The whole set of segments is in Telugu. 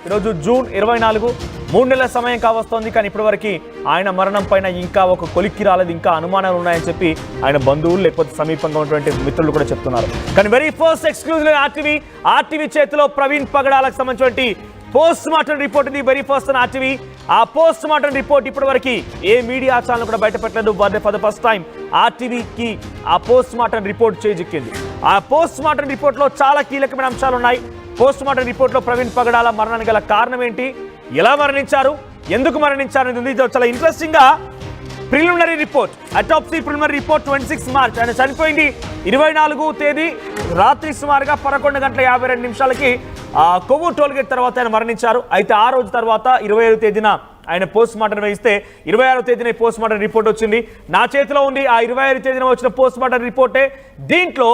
ఈరోజు జూన్ 24 3 నెలల సమయం కావస్తోంది. కానీ ఇప్పటివరకు ఆయన మరణం పైన ఇంకా ఒక కొలిక్కి రాలేదు, ఇంకా అనుమానాలు ఉన్నాయని చెప్పి ఆయన బంధువులు లేకపోతే సమీపంగా ఉన్నటువంటి మిత్రులు కూడా చెప్తున్నారు. కానీ వెరీ ఫస్ట్ ఎక్స్క్లూజివ్ ఆర్టీవీ చేతిలో ప్రవీణ్ పగడాలకు సంబంధించినటువంటి పోస్ట్ మార్టం రిపోర్ట్ ఇది. వెరీ ఫస్ట్ ఆర్టీవీ ఆ పోస్ట్ మార్టం రిపోర్ట్ ఇప్పటివరకు ఏ మీడియా ఛానల్ కూడా బయటపెట్టలేదు. ఫర్ ద ఫస్ట్ టైం ఆర్టీవీకి ఆ పోస్ట్ మార్టం రిపోర్ట్ చేజిక్కింది. ఆ పోస్ట్ మార్టం రిపోర్ట్లో చాలా కీలకమైన అంశాలు ఉన్నాయి. పోస్ట్ మార్టం రిపోర్ట్లో ప్రవీణ్ పగడాల మరణానికి గల కారణం ఏంటి, ఎలా మరణించారు, ఎందుకు మరణించారు అనేది చాలా ఇంట్రెస్టింగ్ గా preliminary report, autopsy preliminary report 26 March. ఆయన చనిపోయింది 24వ తేదీ రాత్రి సుమారుగా 11:52 కొవ్వూరు టోల్గేట్ తర్వాత ఆయన మరణించారు. అయితే ఆ రోజు తర్వాత 27వ తేదీన ఆయన పోస్ట్ మార్టం వేయిస్తే 26వ తేదీన పోస్ట్ మార్టం రిపోర్ట్ వచ్చింది. నా చేతిలో ఉంది ఆ 25వ తేదీన వచ్చిన పోస్ట్ మార్టం రిపోర్టే. దీంట్లో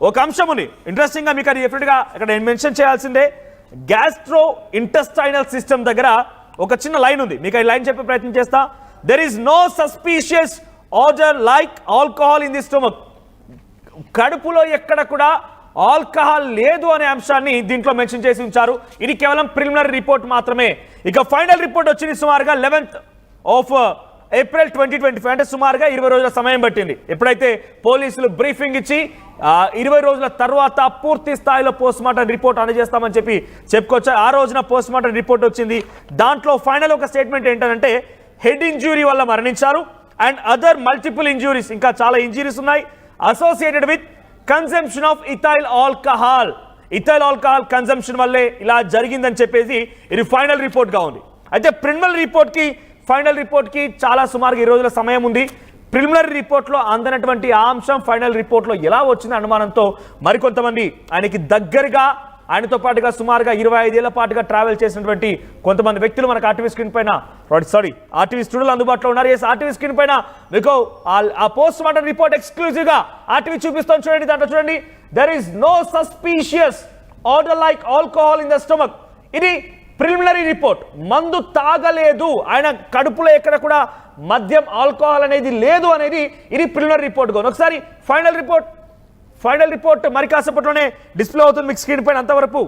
ఒక అంశం ఉంది ఇంట్రెస్టింగ్ గా, మీకు అది డెఫినెట్ గా ఇక్కడ నేను మెన్షన్ చేయాల్సిందే. గ్యాస్ట్రో ఇంటెస్టైనల్ సిస్టమ్ దగ్గర ఒక చిన్న లైన్ ఉంది, మీకు ఈ లైన్ చెప్పే ప్రయత్నం చేస్తా. There is no suspicious odour like alcohol in the stomach. కడుపులో ఎక్కడ కూడా ఆల్కహాల్ లేదు అనే అంశాన్ని దీంట్లో మెన్షన్ చేసి ఉంచారు. ఇది కేవలం ప్రిలిమినరీ రిపోర్ట్ మాత్రమే. ఇక ఫైనల్ రిపోర్ట్ వచ్చింది సుమారుగా 11th of April 2025, అంటే సుమారుగా 20 రోజుల సమయం పట్టింది. ఎప్పుడైతే పోలీసులు బ్రీఫింగ్ ఇచ్చి 20 రోజుల తర్వాత పూర్తి స్థాయిలో పోస్ట్ మార్టం రిపోర్ట్ అందజేస్తామని చెప్పి చెప్పుకోవచ్చు. ఆ రోజున పోస్ట్ మార్టం రిపోర్ట్ వచ్చింది. దాంట్లో ఫైనల్ ఒక స్టేట్మెంట్ ఏంటంటే హెడ్ ఇంజ్యూరీ వల్ల మరణించారు అండ్ అదర్ మల్టిపుల్ ఇంజ్యూరీస్, ఇంకా చాలా ఇంజ్యూరీస్ ఉన్నాయి associated with consumption of ethyl alcohol consumption వల్లే ఇలా జరిగిందని చెప్పేసి ఇది ఫైనల్ రిపోర్ట్గా ఉంది. అయితే ప్రిలిమినరీ రిపోర్ట్కి ఫైనల్ రిపోర్ట్కి చాలా సుమారుగా 20 రోజుల సమయం ఉంది. ప్రిలిమినరీ రిపోర్ట్లో అందనటువంటి ఆ అంశం ఫైనల్ రిపోర్ట్లో ఎలా వచ్చింది అనుమానంతో మరికొంతమంది ఆయనకి దగ్గరగా, ఆయనతో పాటుగా సుమారుగా 25 ఏళ్ల పాటుగా ట్రావెల్ చేసినటువంటి కొంతమంది వ్యక్తులు మనకు ఆర్టీవీ స్క్రీన్ పైన ఆర్టీవీ స్టూడియోలో అందుబాటులో ఉన్నారు. ఆర్టీవీ స్క్రీన్ పైన మీకు ఆ పోస్ట్ మార్టం రిపోర్ట్ ఎక్స్క్లూజివ్ గా ఆర్టీవీ చూపిస్తాం చూడండి. దాంట్లో చూడండి, there is no suspicious odour like alcohol in the stomach. ఇది ప్రిలిమినరీ రిపోర్ట్. మందు తాగలేదు, ఆయన కడుపులో ఎక్కడ కూడా మద్యం ఆల్కహాల్ అనేది లేదు అనేది ఇది ప్రిలిమినరీ రిపోర్ట్ గా. ఒకసారి ఫైనల్ రిపోర్ట్ మరి కాసేపట్లోనే డిస్ప్లే అవుతుంది మీకు స్క్రీన్ పైన. అంతవరకు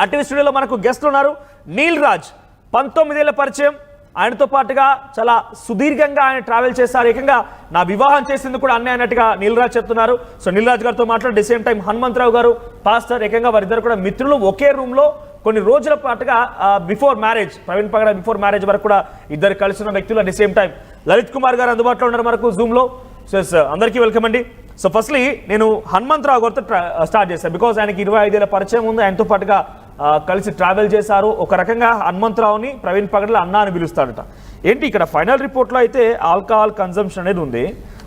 ఆర్టీవీ స్టూడియోలో మనకు గెస్ట్లు ఉన్నారు. నీల్ రాజ్ 19 ఏళ్ల పరిచయం, ఆయనతో పాటుగా చాలా సుదీర్ఘంగా ఆయన ట్రావెల్ చేశారు. ఏకంగా నా వివాహం చేసేందుకు కూడా అన్నీ అన్నట్టుగా నీల్ రాజ్ చెప్తున్నారు. సో నీల్ రాజ్ గారితో మాట్లాడి సేమ్ టైం హనుమంతరావు గారు పాస్టర్, ఏకంగా వారిద్దరు కూడా మిత్రులు ఒకే రూమ్ లో కొన్ని రోజుల పాటుగా before marriage, Praveen Pagada before marriage వరకు కూడా ఇద్దరు కలిసి ఉన్న వ్యక్తులు. At the same time Lalith Kumar గారు అందుబాటులో ఉన్నారు మనకు జూమ్ లో. సో అందరికీ వెల్కమ్ అండి. సో ఫస్ట్లీ నేను హనుమంతరావు గారితో స్టార్ట్ చేశాను, బికాజ్ ఆయనకి 25 ఏళ్ల పరిచయం ఉంది, ఆయనతో పాటుగా కలిసి ట్రావెల్ చేశారు. ఒక రకంగా హనుమంతరావుని ప్రవీణ్ పగడాల అన్న అని పిలుస్తాడట. ఏంటి ఇక్కడ ఫైనల్ రిపోర్ట్లో అయితే ఆల్కహాల్ కన్సంప్షన్ అనేది ఉంది.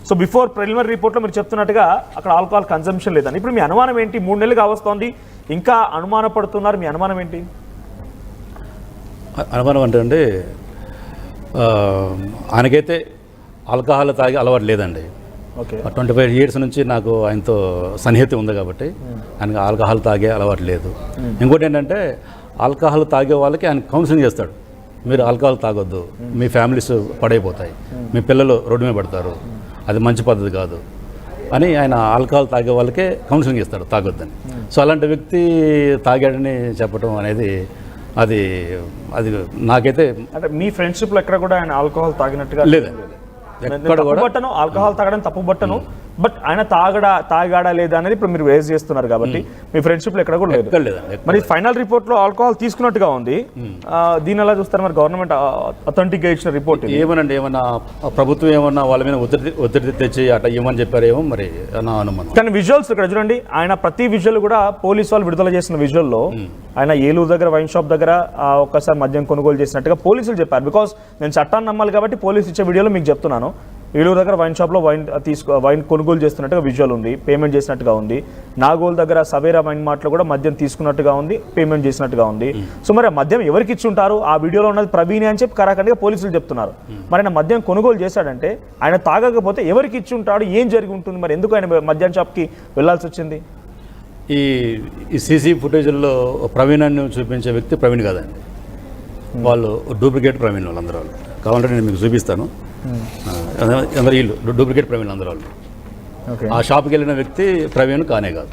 సో బిఫోర్ ప్రిలిమినరీ రిపోర్ట్లో మీరు చెప్తున్నట్టుగా అక్కడ ఆల్కహాల్ కన్సంప్షన్ లేదని. ఇప్పుడు మీ అనుమానం ఏంటి? 3 నెలలు కావస్తోంది, ఇంకా అనుమాన పడుతున్నారు, మీ అనుమానం ఏంటి? అనుమానం అంటే ఆయనకైతే ఆల్కహాల్ తాగే అలవాటు లేదండి. ఓకే, 25 years నుంచి నాకు ఆయనతో సన్నిహితం ఉంది కాబట్టి ఆయనకు ఆల్కహాల్ తాగే అలవాటు లేదు. ఇంకోటి ఏంటంటే ఆల్కహాల్ తాగే వాళ్ళకి ఆయన కౌన్సిలింగ్ చేస్తాడు, మీరు ఆల్కహాల్ తాగొద్దు, మీ ఫ్యామిలీస్ పడైపోతాయి, మీ పిల్లలు రోడ్డు మీద పడతారు, అది మంచి పద్ధతి కాదు అని ఆయన ఆల్కహాల్ తాగే వాళ్ళకే కౌన్సిలింగ్ ఇస్తాడు తాగొద్దని. సో అలాంటి వ్యక్తి తాగాడని చెప్పడం అనేది అది నాకైతే అంటే మీ ఫ్రెండ్షిప్లో ఎక్కడ కూడా ఆయన ఆల్కహాల్ తాగినట్టుగా లేదండి. బట్టను ఆల్కహాల్ తాగడం తప్పు బట్టను, బట్ ఆయన తాగాడా లేదా అనేది ఇప్పుడు మీరు రేజ్ చేస్తున్నారు కాబట్టి మీ ఫ్రెండ్షిప్ లో ఎక్కడ కూడా లేదు. మరి ఫైనల్ రిపోర్ట్ లో ఆల్కహాల్ తీసుకున్నట్టుగా ఉంది, దీని ఎలా చూస్తారు మరి? గవర్నమెంట్ అథెంటిక్ గా ఇచ్చిన రిపోర్ట్ ఏమనండి, ఏమన్నా ప్రభుత్వం ఏమన్నా వాళ్ళ మీద ఒత్తిడి తెచ్చి అట్లా ఇవ్వమని చెప్పారేమో మరి నా అనుమానం. కానీ విజువల్స్ ఇక్కడ చూడండి, ఆయన ప్రతి విజువల్ కూడా పోలీసు వాళ్ళు విడుదల చేసిన విజువల్ లో ఆయన ఏలూరు దగ్గర వైన్ షాప్ దగ్గర ఒక్కసారి మద్యం కొనుగోలు చేసినట్టుగా పోలీసులు చెప్పారు. బికాస్ నేను చట్టాన్ని నమ్మాలి కాబట్టి పోలీసు ఇచ్చే వీడియోలో మీకు చెప్తున్నాను. ఏలూరు దగ్గర వైన్ షాప్లో వైన్ కొనుగోలు చేస్తున్నట్టుగా విజువల్ ఉంది, పేమెంట్ చేసినట్టుగా ఉంది. నాగోల్ దగ్గర సవేరా వైన్ మార్ట్లో కూడా మద్యం తీసుకున్నట్టుగా ఉంది, పేమెంట్ చేసినట్టుగా ఉంది. సో మరి ఆ మద్యం ఎవరికి ఇచ్చి ఉంటారు? ఆ వీడియోలో ఉన్నది ప్రవీణ్ అని చెప్పి కరాఖండిగా పోలీసులు చెప్తున్నారు. మరి ఆయన మద్యం కొనుగోలు చేశాడంటే ఆయన తాగకపోతే ఎవరికి ఇచ్చి ఉంటాడు, ఏం జరిగి ఉంటుంది? మరి ఎందుకు ఆయన మద్యం షాప్కి వెళ్లాల్సి వచ్చింది? ఈ సీసీ ఫుటేజ్లో ప్రవీణ్ అని చూపించే వ్యక్తి ప్రవీణ్ కాదండి, వాళ్ళు డూప్లికేట్ ప్రవీణ్ వాళ్ళందరూ. కావాలంటే నేను మీకు చూపిస్తాను. అందరూ వీళ్ళు డూప్లికేట్ ప్రవీణ్ అందరూ వాళ్ళు. ఆ షాప్కి వెళ్ళిన వ్యక్తి ప్రవీణ్ కానే కాదు.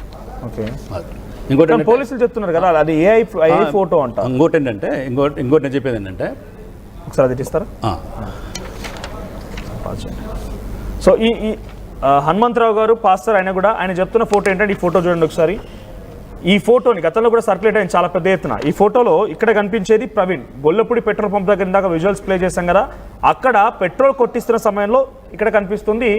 ఇంకోటి పోలీసులు చెప్తున్నారు కదా అది ఏఐ ఫోటో అంట. ఇంకోటి ఏంటంటే ఇంకోటి నేను చెప్పేది ఏంటంటే ఒకసారి అది ఇస్తారా. సో ఈ హనుమంతరావు గారు పాస్టర్ ఆయన కూడా ఆయన చెప్తున్న ఫోటో ఏంటంటే ఈ ఫోటో చూడండి ఒకసారి. ఈ ఫోటోని గతంలో కూడా సర్క్యులేట్ అయింది చాలా పెద్ద ఎత్తున. ఈ ఫోటోలో ఇక్కడ కనిపించేది ప్రవీణ్ గొల్లపూడి పెట్రోల్ పంప్ దగ్గర ఇందాక విజువల్స్ ప్లే చేశాం కదా, అక్కడ పెట్రోల్ కొట్టిస్తున్న సమయంలో ఇక్కడ కనిపిస్తుంది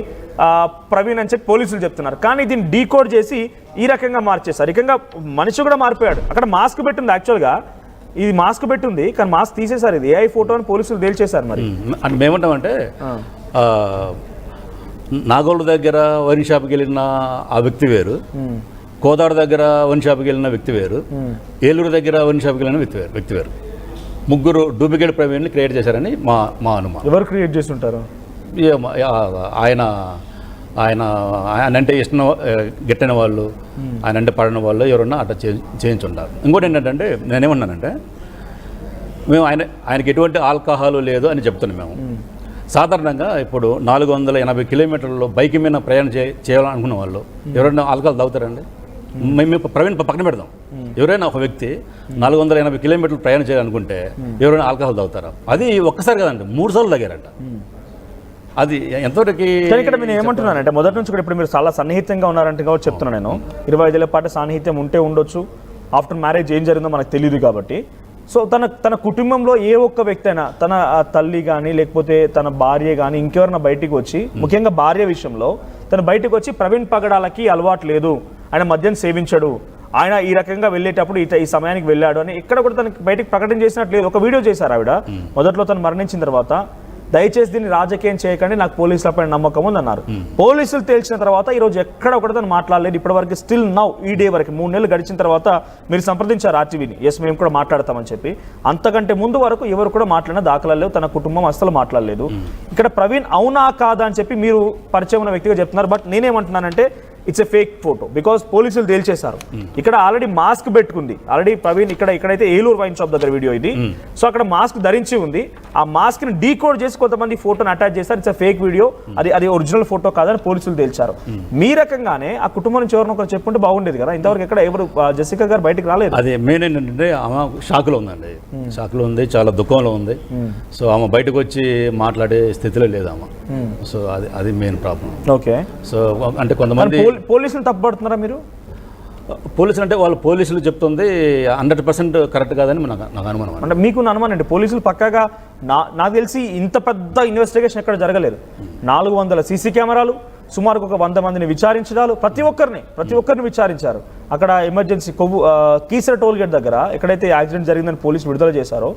ప్రవీణ్ అని చెప్పి పోలీసులు చెప్తున్నారు. కానీ దీన్ని డీకోడ్ చేసి ఈ రకంగా మార్చేశారు. రకంగా మనిషి కూడా మారిపోయాడు. అక్కడ మాస్క్ పెట్టింది, యాక్చువల్గా ఇది మాస్క్ పెట్టింది కానీ మాస్క్ తీసేశారు. ఇది ఏఐ ఫోటో అని పోలీసులు తేల్చేశారు. మరి అంటే మేమంటామంటే నాగోళ్ళ దగ్గర వైన్ షాప్కి వెళ్ళిన ఆ వ్యక్తి వేరు, కోదాడ దగ్గర వైన్ షాప్కి వెళ్ళిన వ్యక్తి వేరు, ఏలూరు దగ్గర వైన్ షాప్కి వెళ్ళిన వ్యక్తి వేరు. ముగ్గురు డూప్లికేట్ ప్రవీణ్ని క్రియేట్ చేశారని మా అనుమానం. ఎవరు క్రియేట్ చేసి ఉంటారు? ఆయన అంటే ఇష్టం గిట్టని వాళ్ళు, ఆయన అంటే పడిన వాళ్ళు ఎవరన్నా అట్లా చేయించుంటారు. ఇంకోటి ఏంటంటే నేనేమన్నానంటే మేము ఆయనకి ఎటువంటి ఆల్కహాల్ లేదు అని చెప్తున్నాం. మేము సాధారణంగా ఇప్పుడు 480 కిలోమీటర్లలో బైక్ మీద ప్రయాణం చేయాలనుకున్న వాళ్ళు ఎవరైనా ఆల్కహాల్ తాగుతారండి? మేము ప్రవీణ్ పక్కన పెడదాం. ఎవరైనా ఒక వ్యక్తి 480 కిలోమీటర్లు ప్రయాణం చేయాలనుకుంటే ఎవరైనా ఆల్కహాల్ తాగుతారా? అది ఒక్కసారి కదండి, 3 సార్లు తాగారంట. అది ఎంతవరకు ఇక్కడ నేను ఏమంటున్నానంటే మొదటి నుంచి కూడా ఇప్పుడు మీరు చాలా సన్నిహితంగా ఉన్నారంటే కాబట్టి చెప్తున్నాను నేను. 25 ఏళ్ల పాటు సాన్నిహిత్యం ఉంటే ఉండొచ్చు. ఆఫ్టర్ మ్యారేజ్ ఏం జరిగిందో మనకు తెలియదు కాబట్టి. సో తన కుటుంబంలో ఏ ఒక్క వ్యక్తి అయినా తన తల్లి కానీ లేకపోతే తన భార్య కానీ ఇంకెవరైనా బయటికి వచ్చి, ముఖ్యంగా భార్య విషయంలో తను బయటకు వచ్చి ప్రవీణ్ పగడాలకి అలవాటు లేదు, ఆయన మద్యం సేవించడు, ఆయన ఈ రకంగా వెళ్ళేటప్పుడు ఈ సమయానికి వెళ్ళాడు అని ఎక్కడ కూడా తనకి బయటకు ప్రకటన చేసినట్లేదు. ఒక వీడియో చేశారు ఆవిడ మొదట్లో తను మరణించిన తర్వాత. దయచేసి దీన్ని రాజకీయం చేయకండి, నాకు పోలీసులపై నమ్మకం ఉంది అన్నారు. పోలీసులు తేల్చిన తర్వాత ఈరోజు ఎక్కడ ఒకటి తను మాట్లాడలేదు ఇప్పటివరకు. స్టిల్ నౌ ఈ డే వరకు 3 నెలలు గడిచిన తర్వాత మీరు సంప్రదించారు ఆర్టీవీని, ఎస్ మేము కూడా మాట్లాడతామని చెప్పి. అంతకంటే ముందు వరకు ఎవరు కూడా మాట్లాడిన దాఖలా లేవు, తన కుటుంబం అస్సలు మాట్లాడలేదు. ఇక్కడ ప్రవీణ్ అవునా కాదా అని చెప్పి మీరు పరిచయం ఉన్న వ్యక్తిగా చెప్తున్నారు. బట్ నేనేమంటున్నానంటే it's a fake photo because పోలీసులు తేల్చేశారు. ఇక్కడ ఆల్రెడీ మాస్క్ పెట్టుకుంది ఆల్రెడీ ప్రవీణ్. ఇక్కడైతే ఏలూరు వైన్ షాప్ దగ్గర వీడియో ఇది. సో అక్కడ మాస్క్ ధరించి ఉంది. ఆ మాస్క్ ని డీకోడ్ చేసి కొంతమంది ఫోటోని అటాచ్ చేశారు. ఇట్స్ ఎ ఫేక్ వీడియో, అది ఒరిజినల్ ఫోటో కాదని పోలీసులు తేల్చారు. మీ రకంగానే ఆ కుటుంబం నుంచి ఎవరినో ఒకరు చెప్పుంటే బాగుండేది కదా. ఇంతవరకు ఎక్కడ ఎవరు జెసికా గారు బయటకు రాలేదు. అది మెయిన్ ఏంటంటే ఆమె షాక్లో ఉందండి, షాక్లో ఉంది, చాలా దుఃఖంలో ఉంది. సో ఆమె బయటకు వచ్చి మాట్లాడే స్థితిలో లేదు ఆమె. సో అది మెయిన్ ప్రాబ్లం. ఓకే. సో అంటే కొంతమంది పోలీసులు తప్పుపడుతున్నారా మీరు? పోలీసులు అంటే వాళ్ళు పోలీసులు చెప్తుంది 100% కరెక్ట్ కాదని నాకు అనుమానం. అంటే మీకు అనుమానం అండి? పోలీసులు పక్కాగా నాకు తెలిసి ఇంత పెద్ద ఇన్వెస్టిగేషన్ ఎక్కడ జరగలేదు. 400 సీసీ కెమెరాలు, సుమారుగా ఒక 100 మందిని విచారించడాలు, ప్రతి ఒక్కరిని విచారించారు. అక్కడ ఎమర్జెన్సీ కీసర టోల్ గేట్ దగ్గర ఎక్కడైతే యాక్సిడెంట్ జరిగిందని పోలీసులు విడుదల చేశారో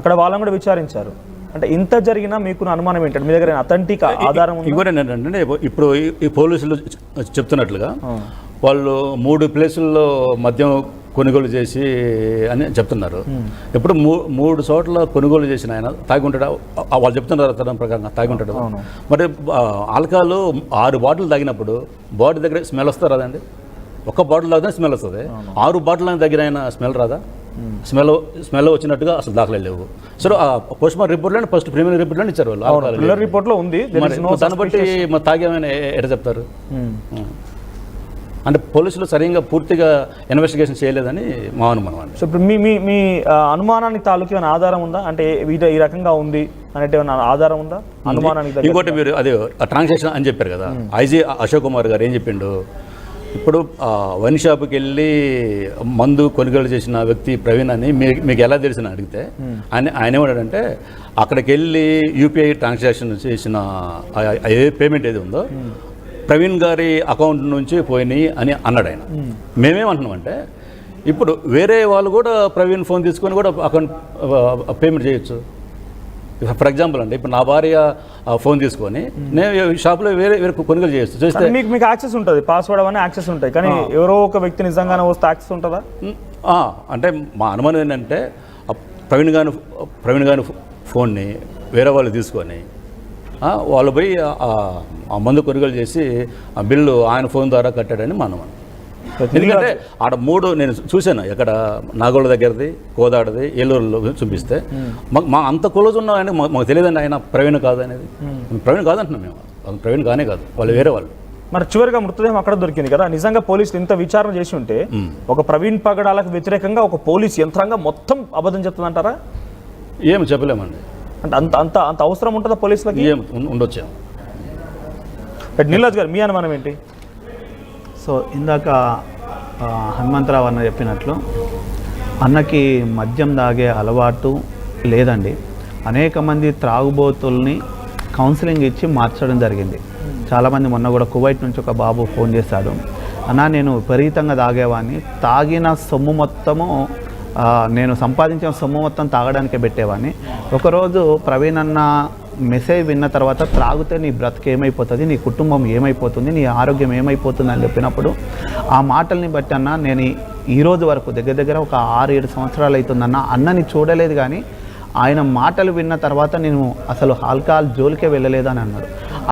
అక్కడ వాళ్ళని కూడా విచారించారు. అంటే ఇంత జరిగినా మీకు అనుమానం ఏంటంటే మీ దగ్గర అథెంటిక్ ఆధారం? ఇంకోటి ఏంటంటే ఇప్పుడు ఈ పోలీసులు చెప్తున్నట్లుగా వాళ్ళు 3 ప్లేసుల్లో మద్యం కొనుగోలు చేసి అని చెప్తున్నారు. ఇప్పుడు 3 చోట్ల కొనుగోలు చేసిన ఆయన తాగి ఉంటాడు, వాళ్ళు చెప్తున్నారు తన ప్రకారంగా తాగి ఉంటాడు. మరి ఆల్కహాల్ 6 బాటిల్ తాగినప్పుడు బాటిల్ దగ్గర స్మెల్ వస్తుంది రాదండి? ఒక్క బాటిల్ తాగితే స్మెల్ వస్తుంది, 6 బాటిల్ దగ్గర అయినా స్మెల్ రాదా? స్మెల్ వచ్చినట్టుగా అసలు దాఖలు లేవు. సో పోస్ట్ మార్టం రిపోర్ట్లో ఫస్ట్ ప్రిలిమినరీ రిపోర్ట్లో ఇచ్చారు వాళ్ళు, రిపోర్ట్లో ఉంది. దాన్ని బట్టి తాగేమైనా ఎట్లా చెప్తారు? అంటే పోలీసులు సరిగ్గా పూర్తిగా ఇన్వెస్టిగేషన్ చేయలేదని మా అనుమానం అండి. సో ఇప్పుడు మీ అనుమానానికి తాలూకు ఏమైనా ఆధారం ఉందా? అంటే ఈ రకంగా ఉంది అంటే ఏమైనా ఆధారం ఉందా అనుమానానికి? ఇంకోటి మీరు అదే ట్రాన్సాక్షన్ అని చెప్పారు కదా, ఐజీ అశోక్ కుమార్ గారు ఏం చెప్పిండు, ఇప్పుడు వైన్ షాప్కి వెళ్ళి మందు కొనుగోలు చేసిన వ్యక్తి ప్రవీణ్ అని మీకు ఎలా తెలిసిన అడిగితే ఆయన ఏమన్నాడంటే అక్కడికి వెళ్ళి యూపీఐ ట్రాన్సాక్షన్ చేసిన ఏ పేమెంట్ ఏది ఉందో ప్రవీణ్ గారి అకౌంట్ నుంచి పోయినాయి అని అన్నాడు ఆయన. మేమేమంటున్నామంటే ఇప్పుడు వేరే వాళ్ళు కూడా ప్రవీణ్ ఫోన్ తీసుకొని కూడా అకౌంట్ పేమెంట్ చేయొచ్చు. ఫర్ ఎగ్జాంపుల్ అంటే ఇప్పుడు నా భార్య ఫోన్ తీసుకొని నేను షాప్లో వేరే కొనుగోలు చేయొచ్చు. చేస్తే మీకు యాక్సెస్ ఉంటుంది, పాస్వర్డ్ అవన్నీ యాక్సెస్ ఉంటాయి. కానీ ఎవరో ఒక వ్యక్తి నిజంగానే వస్తే యాక్సెస్ ఉంటుందా? అంటే మా అనుమానం ఏంటంటే ప్రవీణ్ గారి ఫోన్ని వేరే వాళ్ళు తీసుకొని వాళ్ళు పోయి ఆ మందు కొనుగోలు చేసి ఆ బిల్లు ఆయన ఫోన్ ద్వారా కట్టాడని మా అనుమానం. ఎందుకంటే ఆడ 3 నేను చూశాను, ఎక్కడ నాగోళ్ళ దగ్గరది, కోదాడది, ఏలూరులో చూపిస్తే మా అంత క్లోజ్ ఉన్న ఆయన మాకు తెలియదండి ఆయన ప్రవీణ్ కాదు అనేది. ప్రవీణ్ కాదంటున్నాం మేము, ప్రవీణ్ కానే కాదు, వాళ్ళు వేరే వాళ్ళు. మరి చివరిగా మృతదేహం అక్కడ దొరికింది కదా, నిజంగా పోలీసులు ఇంత విచారణ చేసి ఉంటే ఒక ప్రవీణ్ పగడాలకు వ్యతిరేకంగా ఒక పోలీస్ యంత్రాంగం మొత్తం అబద్ధం చెప్తుందంటారా? ఏమి చెప్పలేమండి. అంటే అంత అంత అంత అవసరం ఉంటుందా పోలీసులకి? ఏం ఉండొచ్చు. నీలజ్ గారు మీ అనుమానం ఏంటి? సో ఇందాక హనుమంతరావు అన్న చెప్పినట్లు అన్నకి మద్యం తాగే అలవాటు లేదండి. అనేక మంది త్రాగుబోతుల్ని కౌన్సిలింగ్ ఇచ్చి మార్చడం జరిగింది. చాలామంది మొన్న కూడా కువైట్ నుంచి ఒక బాబు ఫోన్ చేశాడు, అన్న నేను విపరీతంగా తాగేవాడిని, తాగిన సొమ్ము మొత్తము నేను సంపాదించిన సొమ్ము మొత్తం తాగడానికే పెట్టేవాడిని. ఒకరోజు ప్రవీణ్ అన్న మెసేజ్ విన్న తర్వాత త్రాగితే నీ బ్రతుకు ఏమైపోతుంది, నీ కుటుంబం ఏమైపోతుంది, నీ ఆరోగ్యం ఏమైపోతుంది అని చెప్పినప్పుడు ఆ మాటల్ని బట్టి అన్న నేను ఈరోజు వరకు దగ్గర దగ్గర ఒక 6-7 సంవత్సరాలు అవుతుందన్న అన్నని చూడలేదు, కానీ ఆయన మాటలు విన్న తర్వాత నేను అసలు ఆల్కహాల్ జోలికే వెళ్ళలేదు అని అన్నాడు.